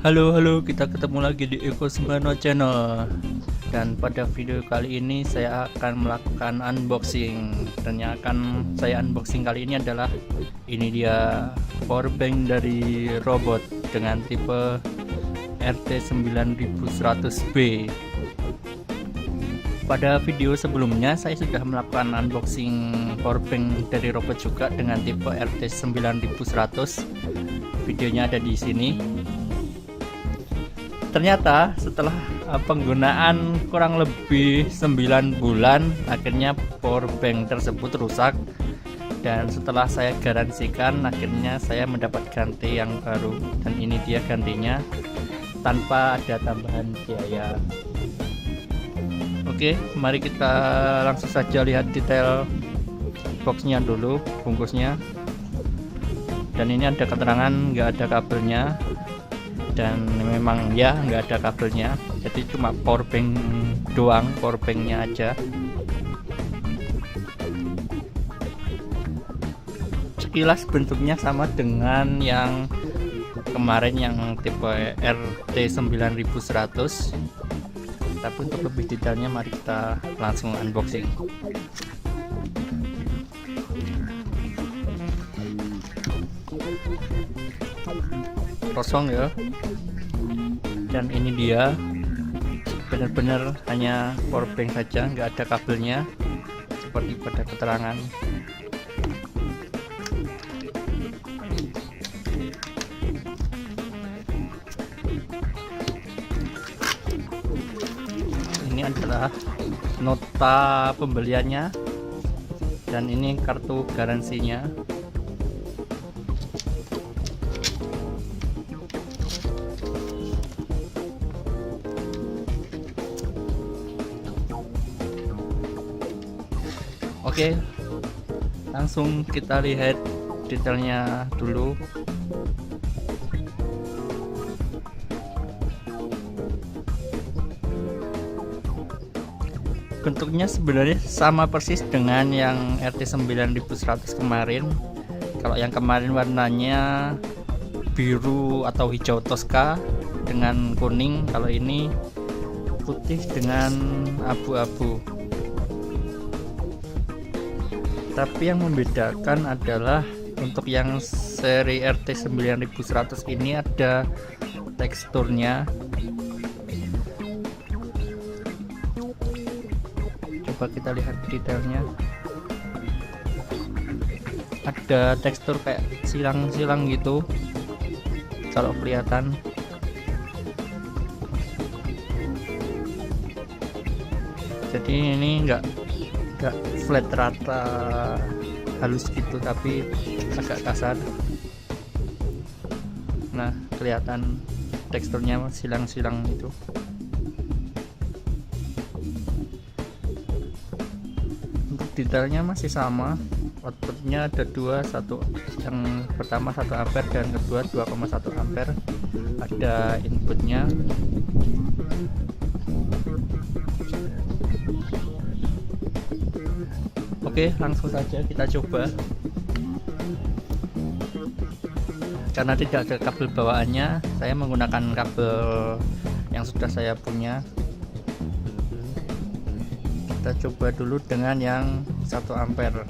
Halo, kita ketemu lagi di Eko Sembano Channel. Dan pada video kali ini saya akan melakukan unboxing. Dan yang akan saya unboxing kali ini adalah ini dia powerbank dari robot dengan tipe RT9100B. Pada video sebelumnya saya sudah melakukan unboxing powerbank dari robot juga dengan tipe RT9100. Videonya ada di sini. Ternyata setelah penggunaan kurang lebih 9 bulan, akhirnya powerbank tersebut rusak, dan setelah saya garansikan akhirnya saya mendapat ganti yang baru, dan ini dia gantinya tanpa ada tambahan biaya. Oke, mari kita langsung saja lihat detail boxnya dulu, bungkusnya. Dan ini ada keterangan nggak ada kabelnya, dan memang ya nggak ada kabelnya, jadi cuma powerbank doang, powerbanknya aja. Sekilas bentuknya sama dengan yang kemarin yang tipe RT9100, tapi untuk lebih detailnya mari kita langsung unboxing. Kosong ya, dan ini dia benar-benar hanya powerbank saja, nggak ada kabelnya seperti pada keterangan. Ini adalah nota pembeliannya, dan ini kartu garansinya. Oke, langsung kita lihat detailnya dulu. Bentuknya sebenarnya sama persis dengan yang RT9100 kemarin. Kalau yang kemarin warnanya biru atau hijau toska dengan kuning, kalau ini putih dengan abu-abu. Tapi yang membedakan adalah untuk yang seri RT9100 ini ada teksturnya. Coba kita lihat detailnya. Ada tekstur kayak silang-silang gitu kalau kelihatan. Jadi ini enggak flat rata halus gitu, tapi agak kasar. Nah, kelihatan teksturnya silang-silang itu. Untuk detailnya masih sama. Outputnya ada dua, satu yang pertama 1 ampere dan kedua 2,1 ampere. Ada inputnya. Oke, langsung saja kita coba. Karena tidak ada kabel bawaannya, saya menggunakan kabel yang sudah saya punya. Kita coba dulu dengan yang 1 ampere.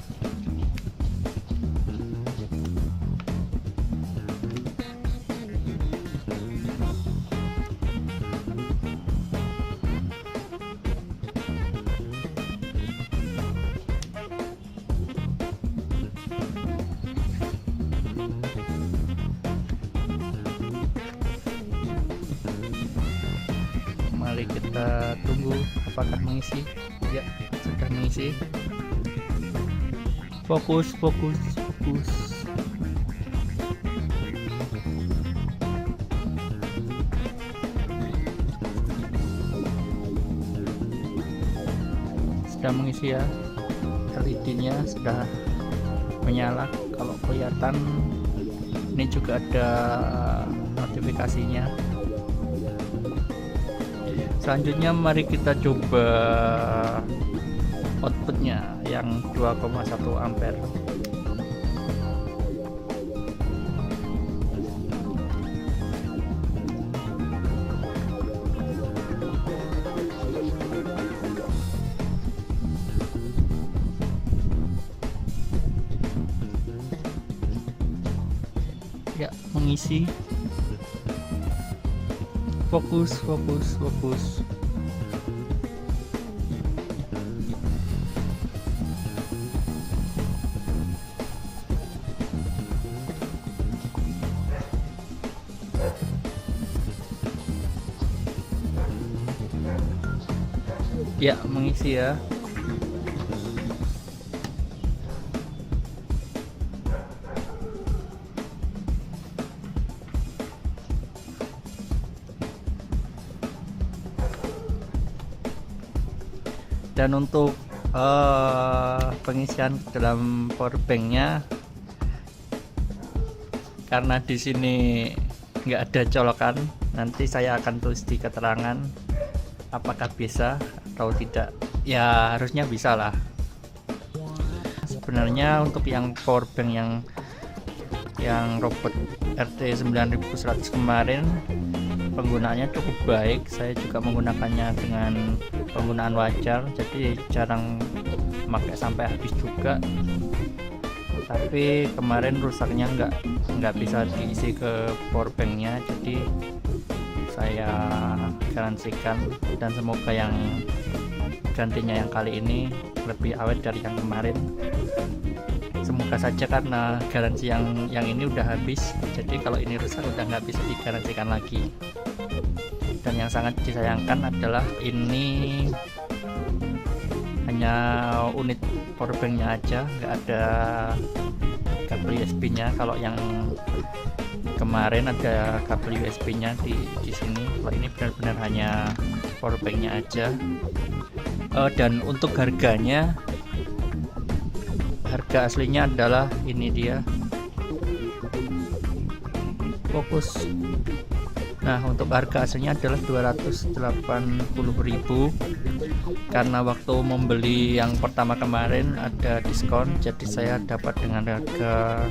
Mari kita tunggu apakah mengisi. Ya, sudah mengisi. Fokus. Sudah mengisi ya. LED-nya sudah menyala. Kalau kelihatan ini juga ada notifikasinya. Selanjutnya mari kita coba outputnya yang 2,1 ampere. Ya, mengisi. Fokus, fokus, fokus. Ya, mengisi ya. Dan untuk pengisian dalam powerbanknya, karena di sini nggak ada colokan, nanti saya akan tulis di keterangan apakah bisa atau tidak. Ya harusnya bisa lah. Sebenarnya untuk yang powerbank yang robot RT 9100 kemarin, penggunaannya cukup baik. Saya juga menggunakannya dengan penggunaan wajar, jadi jarang pakai sampai habis juga. Tapi kemarin rusaknya nggak bisa diisi ke powerbanknya, jadi saya garansikan, dan semoga yang gantinya yang kali ini lebih awet dari yang kemarin. Semoga saja, karena garansi yang ini udah habis, jadi kalau ini rusak udah nggak bisa digaransikan lagi. Dan yang sangat disayangkan adalah ini hanya unit powerbanknya aja, nggak ada kabel USB nya. Kalau yang kemarin ada kabel USB nya di sini, kalau ini benar-benar hanya powerbanknya aja. Dan untuk harga aslinya adalah ini dia. Fokus. Nah, untuk harga aslinya adalah 280.000. Karena waktu membeli yang pertama kemarin ada diskon, jadi saya dapat dengan harga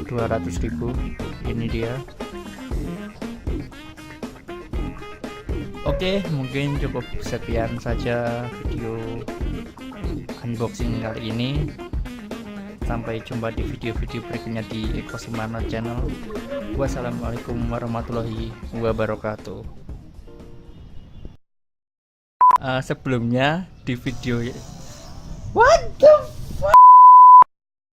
200.000. Ini dia. Oke, mungkin cukup sekian saja video unboxing kali ini. Sampai jumpa di video-video berikutnya di Eko Sumarno Channel. Wassalamualaikum warahmatullahi wabarakatuh. Sebelumnya di video